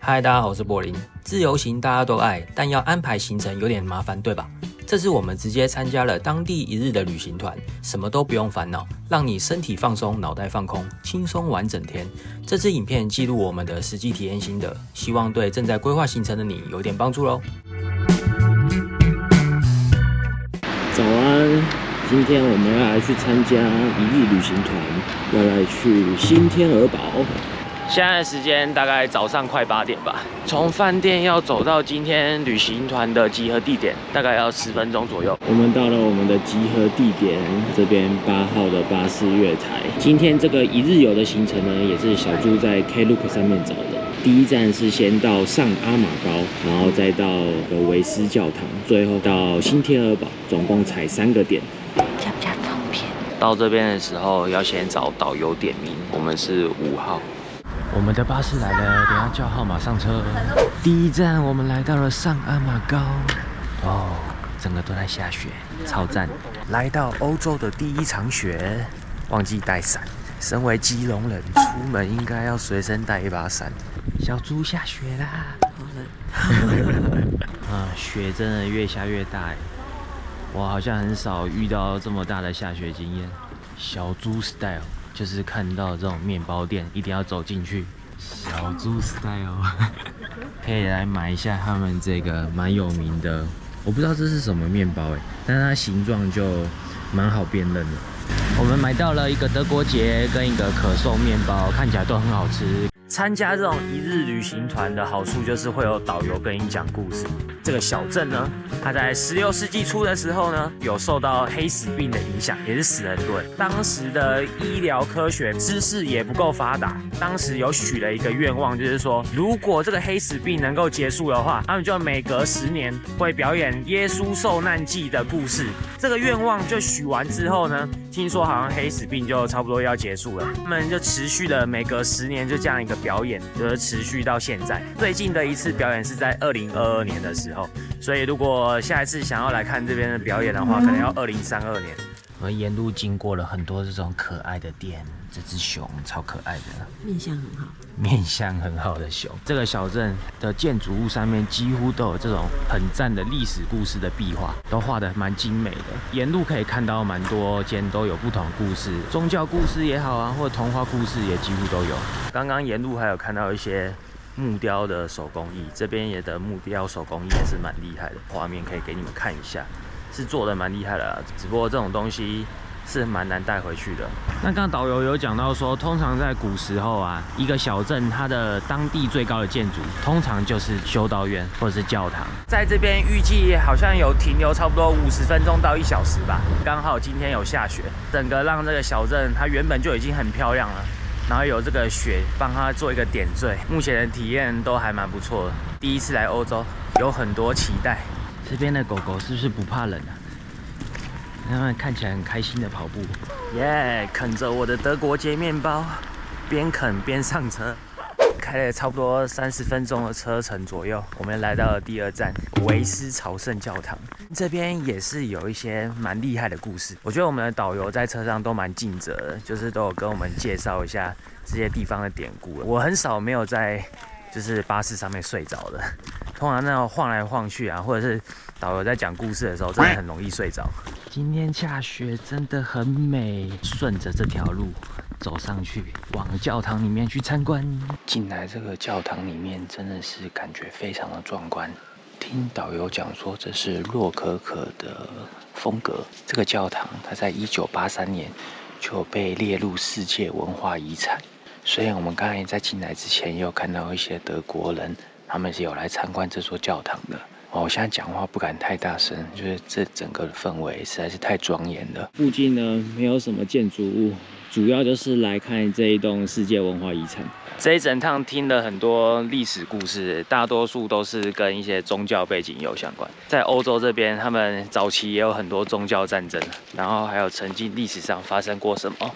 嗨，大家好，我是柏林。自由行大家都爱，但要安排行程有点麻烦，对吧？这次我们直接参加了当地一日的旅行团，什么都不用烦恼，让你身体放松，脑袋放空，轻松玩整天。这支影片记录我们的实际体验心得，希望对正在规划行程的你有点帮助咯。早安，今天我们要来去参加一日旅行团，要来去新天鹅堡。现在时间大概早上快8点吧，从饭店要走到今天旅行团的集合地点，大概要10分钟左右。我们到了我们的集合地点，这边8号的巴士月台。今天这个一日游的行程呢，也是小猪在 Klook 上面找的。第一站是先到上阿马高，然后再到维斯教堂，最后到新天鹅堡，总共踩3个点。比较方便。到这边的时候要先找导游点名，我们是5号。我们的巴士来了，等一下叫号码上车。第一站我们来到了上阿马高，哦，整个都在下雪，超赞。来到欧洲的第一场雪，忘记带伞。身为基隆人，出门应该要随身带一把伞。小猪下雪啦！啊，雪真的越下越大哎，我好像很少遇到这么大的下雪经验。小猪 style。就是看到这种面包店，一定要走进去。小猪 style， 可以来买一下他们这个蛮有名的，我不知道这是什么面包哎，但它形状就蛮好辨认的。我们买到了一个德国结跟一个可颂面包，看起来都很好吃。参加这种一日旅行团的好处就是会有导游跟你讲故事。这个小镇呢，它在16世纪初的时候呢，有受到黑死病的影响，也是死很多人。当时的医疗科学知识也不够发达，当时有许了一个愿望，就是说，如果这个黑死病能够结束的话，他们就每隔10年会表演耶稣受难记的故事。这个愿望就许完之后呢，听说好像黑死病就差不多要结束了，他们就持续的每隔10年就这样一个表演，就是持续到现在。最近的一次表演是在2022年的时候，所以如果下一次想要来看这边的表演的话，可能要2032年。我们沿路经过了很多这种可爱的店，这只熊超可爱的，面相很好，面相很好的熊。这个小镇的建筑物上面几乎都有这种很赞的历史故事的壁画，都画得蛮精美的。沿路可以看到蛮多间都有不同故事，宗教故事也好啊，或者童话故事也几乎都有。刚刚沿路还有看到一些木雕的手工艺，这边也的木雕手工艺也是蛮厉害的，画面可以给你们看一下，是做的蛮厉害的啦，只不过这种东西是蛮难带回去的。那刚刚导游有讲到说，通常在古时候啊，一个小镇它的当地最高的建筑，通常就是修道院或者是教堂。在这边预计好像有停留差不多50分钟到1小时吧。刚好今天有下雪，整个让这个小镇它原本就已经很漂亮了，然后有这个雪帮它做一个点缀，目前的体验都还蛮不错的。第一次来欧洲，有很多期待。这边的狗狗是不是不怕冷啊？他们看起来很开心的跑步，耶！啃着我的德国结面包，边啃边上车，开了差不多30分钟的车程左右，我们来到了第2站维斯朝圣教堂。这边也是有一些蛮厉害的故事，我觉得我们的导游在车上都蛮尽责的，就是都有跟我们介绍一下这些地方的典故。我很少没有在就是巴士上面睡着的，通常那种晃来晃去啊，或者是导游在讲故事的时候，真的很容易睡着。今天下雪真的很美，顺着这条路走上去，往教堂里面去参观。进来这个教堂里面真的是感觉非常的壮观。听导游讲说，这是洛可可的风格。这个教堂它在1983年就被列入世界文化遗产。所以我们刚才在进来之前，也有看到一些德国人，他们是有来参观这座教堂的。我现在讲话不敢太大声，就是这整个氛围实在是太庄严了。附近呢没有什么建筑物，主要就是来看这一栋世界文化遗产。这一整趟听了很多历史故事，大多数都是跟一些宗教背景有相关。在欧洲这边，他们早期也有很多宗教战争，然后还有曾经历史上发生过什么，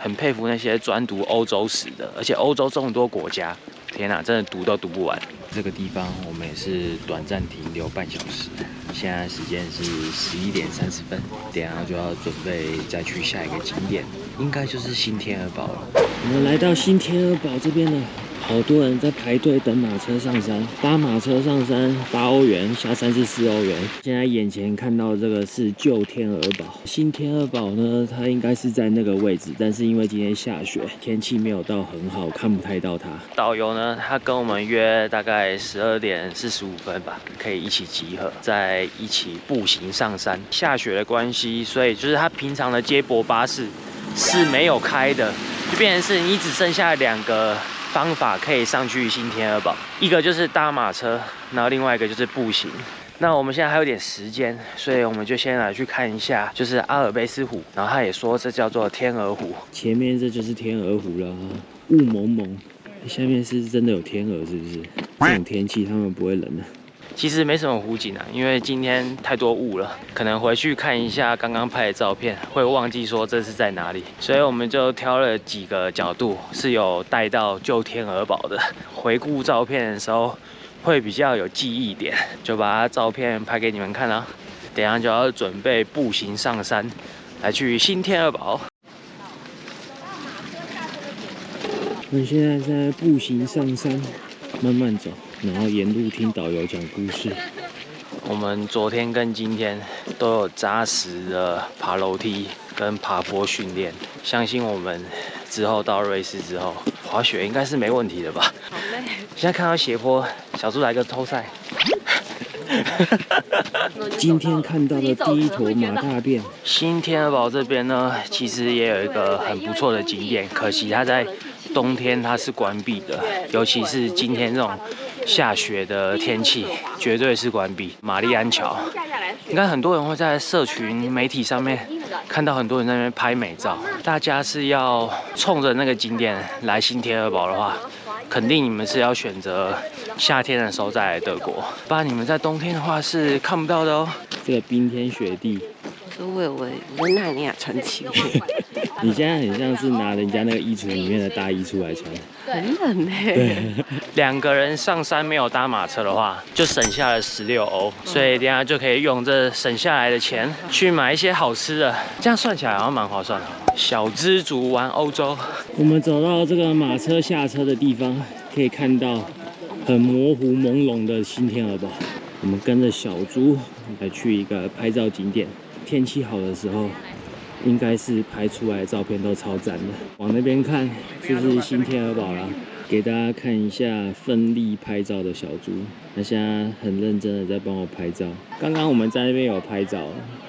很佩服那些专读欧洲史的，而且欧洲这么多国家，天哪，真的读都读不完。这个地方我们也是短暂停留半小时。现在时间是11点30分，等一下就要准备再去下一个景点，应该就是新天鹅堡了。我们来到新天鹅堡这边了。好多人在排队等马车上山，搭马车上山8欧元，下山是4欧元。现在眼前看到这个是旧天鹅堡，新天鹅堡呢，它应该是在那个位置，但是因为今天下雪，天气没有到很好，看不太到它。导游呢，他跟我们约大概12点45分吧，可以一起集合，再一起步行上山。下雪的关系，所以就是他平常的接驳巴士是没有开的，就变成是你只剩下2个方法可以上去新天鹅堡，一个就是搭马车，然后另外一个就是步行。那我们现在还有点时间，所以我们就先来去看一下，就是阿尔卑斯湖。然后他也说这叫做天鹅湖，前面这就是天鹅湖了，雾蒙蒙，下面是真的有天鹅是不是？这种天气他们不会冷的。其实没什么湖景啊，因为今天太多雾了，可能回去看一下刚刚拍的照片，会忘记说这是在哪里，所以我们就挑了几个角度是有带到旧天鹅堡的，回顾照片的时候会比较有记忆点，就把照片拍给你们看啊。等一下就要准备步行上山，来去新天鹅堡。我们现在在步行上山，慢慢走。然后沿路听导游讲故事。我们昨天跟今天都有扎实的爬楼梯跟爬坡训练，相信我们之后到瑞士之后，滑雪应该是没问题的吧？好累。现在看到斜坡，小猪来个偷赛。今天看到的第一坨马大便。新天鹅堡这边呢，其实也有一个很不错的景点，可惜它在冬天它是关闭的，尤其是今天这种下雪的天气，绝对是关闭。玛丽安桥，应该很多人会在社群媒体上面看到很多人在那边拍美照。大家是要冲着那个景点来新天鹅堡的话，肯定你们是要选择夏天的时候再来德国，不然你们在冬天的话是看不到的哦。这个冰天雪地。我在纳尼亚传奇。你现在很像是拿人家那个衣橱里面的大衣出来穿，很冷哎。2个人上山没有搭马车的话，就省下了16欧，所以等一下就可以用这省下来的钱去买一些好吃的，这样算起来好像蛮划算的。小知足玩欧洲。我们走到这个马车下车的地方，可以看到很模糊朦胧的新天鹅堡。我们跟着小猪来去一个拍照景点，天气好的时候，应该是拍出来的照片都超赞的。往那边看就是新天鹅堡啦，给大家看一下奋力拍照的小猪，他现在很认真的在帮我拍照。刚刚我们在那边有拍照，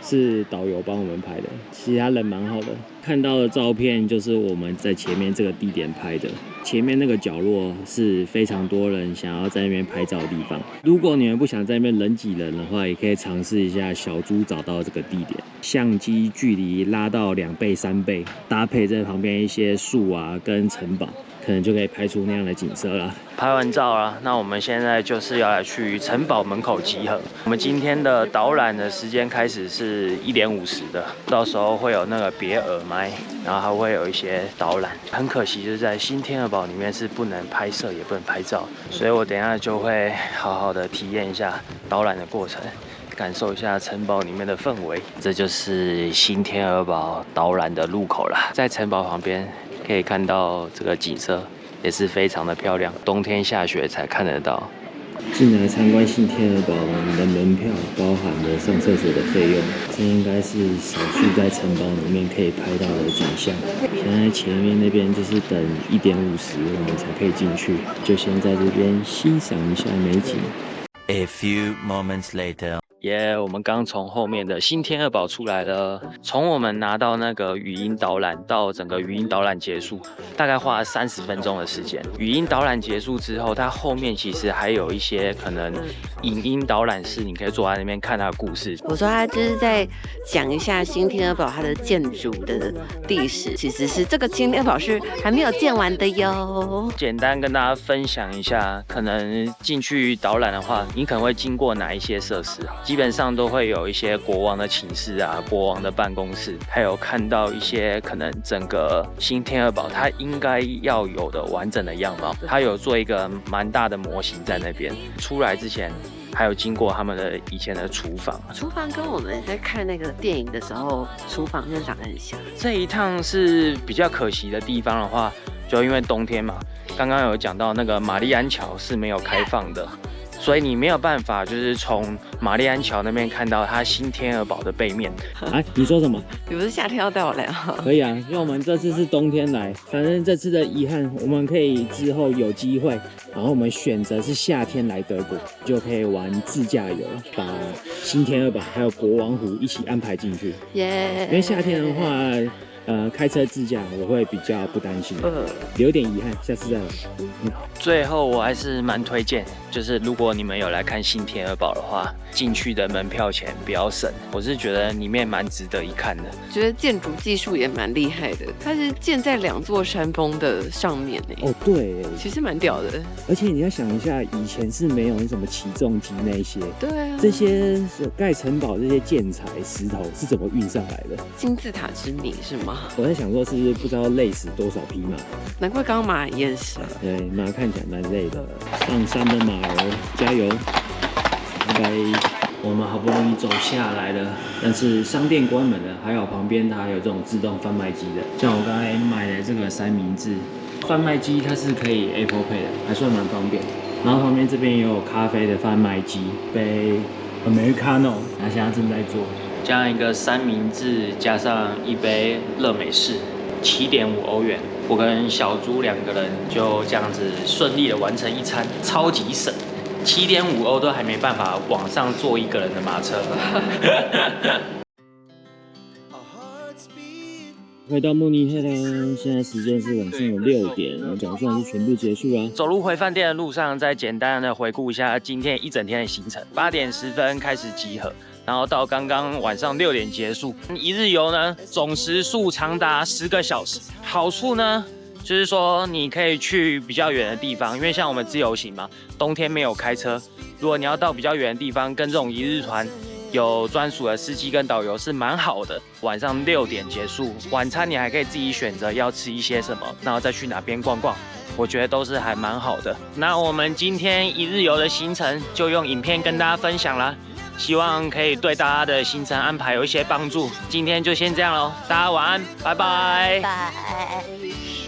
是导游帮我们拍的，其实他人蛮好的。看到的照片就是我们在前面这个地点拍的，前面那个角落是非常多人想要在那边拍照的地方。如果你们不想在那边人挤人的话，也可以尝试一下小猪找到这个地点，相机距离拉到2倍、3倍，搭配在旁边一些树啊跟城堡，可能就可以拍出那样的景色了。拍完照了，那我们现在就是要来去城堡门口集合。我们今天的导览的时间开始是1点50的，到时候会有那个别耳麦，然后还会有一些导览。很可惜就是在新天鹅堡里面是不能拍摄也不能拍照，所以我等一下就会好好的体验一下导览的过程，感受一下城堡里面的氛围。这就是新天鹅堡导览的入口啦，在城堡旁边可以看到这个景色，也是非常的漂亮，冬天下雪才看得到。进来参观新天鹅堡，你的门票包含了上厕所的费用，这应该是少数在城堡里面可以拍到的景象。现在前面那边就是等1点50，我们才可以进去，就先在这边欣赏一下美景。A few moments later. 我们刚从后面的新天鹅堡出来了。从我们拿到那个语音导览到整个语音导览结束，大概花了30分钟的时间。语音导览结束之后，它后面其实还有一些可能影音导览室，你可以坐在那边看它的故事。我说他就是在讲一下新天鹅堡它的建筑的历史，其实是这个新天鹅堡是还没有建完的哟。简单跟大家分享一下，可能进去导览的话，你可能会经过哪一些设施啊？基本上都会有一些国王的寝室啊、国王的办公室，还有看到一些可能整个新天鹅堡它应该要有的完整的样貌。它有做一个蛮大的模型在那边。出来之前，还有经过他们的以前的厨房。厨房跟我们在看那个电影的时候，厨房就长得很像。这一趟是比较可惜的地方的话，就因为冬天嘛，刚刚有讲到那个玛丽安桥是没有开放的。所以你没有办法，就是从玛丽安桥那边看到它新天鹅堡的背面。啊，你说什么？你不是夏天要带我来啊？可以啊，因为我们这次是冬天来，反正这次的遗憾，我们可以之后有机会，然后我们选择是夏天来德国，就可以玩自驾游，把新天鹅堡还有国王湖一起安排进去。耶！因为夏天的话。开车自驾我会比较不担心，有点遗憾，下次再来。最后我还是蛮推荐，就是如果你们有来看新天鹅堡的话，进去的门票钱不要省，我是觉得里面蛮值得一看的。觉得建筑技术也蛮厉害的，它是建在2座山峰的上面呢。哦，对，其实蛮屌的。而且你要想一下，以前是没有什么起重机那些，对啊，这些盖城堡这些建材石头是怎么运上来的？金字塔之谜是吗？我在想说，是不是不知道累死多少匹马？难怪刚刚马很厌世。对，马看起来蛮累的。上山的马儿，加油！拜拜。我们好不容易走下来了，但是商店关门了，还有旁边它有这种自动贩卖机的。像我刚才买的这个三明治，贩卖机它是可以 Apple Pay 的，还算蛮方便。然后旁边这边也有咖啡的贩卖机，杯 Americano， 它现在正在做。这样一个三明治加上一杯乐美式，7.5欧元。我跟小猪2个人就这样子顺利的完成一餐，超级省，7.5欧都还没办法往上坐1个人的马车。回到慕尼黑啦，现在时间是晚上的6点，然后总算是全部结束啦。走路回饭店的路上，再简单的回顾一下今天一整天的行程。8点10分开始集合，然后到刚刚晚上6点结束。一日游呢，总时数长达10个小时。好处呢，就是说你可以去比较远的地方，因为像我们自由行嘛，冬天没有开车。如果你要到比较远的地方，跟这种一日团有专属的司机跟导游是蛮好的。晚上6点结束，晚餐你还可以自己选择要吃一些什么，然后再去哪边逛逛，我觉得都是还蛮好的。那我们今天一日游的行程就用影片跟大家分享啦，希望可以对大家的行程安排有一些帮助。今天就先这样咯，大家晚安，拜拜。拜。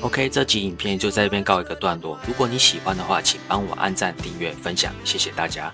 OK， 这集影片就在这边告一个段落。如果你喜欢的话，请帮我按赞、订阅、分享，谢谢大家。